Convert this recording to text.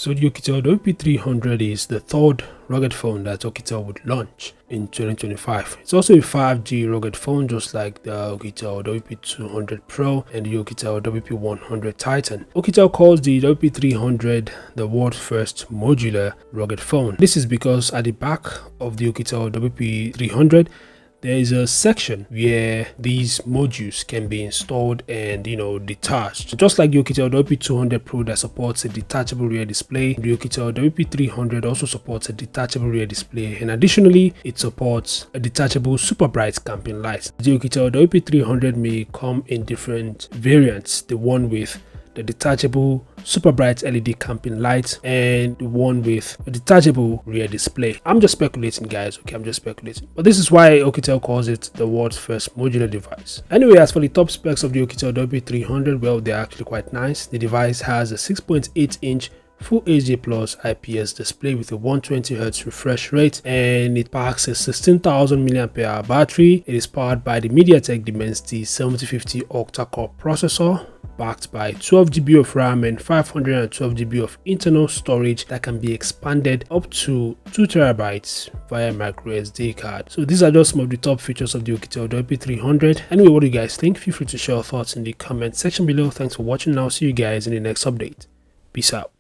So the Oukitel WP300 is the third rugged phone that Oukitel would launch in 2025. It's also a 5G rugged phone, just like the Oukitel WP200 Pro and the Oukitel WP100 Titan. Oukitel calls the WP300 the world's first modular rugged phone. This is because at the back of the Oukitel WP300 there is a section where these modules can be installed and detached. Just like the Oukitel WP200 Pro that supports a detachable rear display, the Oukitel WP300 also supports a detachable rear display, and additionally it supports a detachable super bright camping light. The Oukitel WP300 may come in different variants, the one with the detachable super bright LED camping light and the one with a detachable rear display. I'm just speculating, guys. Okay, I'm just speculating, but this is why Oukitel calls it the world's first modular device. Anyway, as for the top specs of the Oukitel WP300, well, they're actually quite nice. The device has a 6.8-inch Full HD Plus IPS display with a 120Hz refresh rate, and it packs a 16,000 mAh battery. It is powered by the Mediatek Dimensity 7050 octa-core processor, backed by 12GB of RAM and 512GB of internal storage that can be expanded up to 2TB via micro SD card. So these are just some of the top features of the Oukitel WP300. Anyway, what do you guys think? Feel free to share your thoughts in the comment section below. Thanks for watching, and I'll see you guys in the next update. Peace out.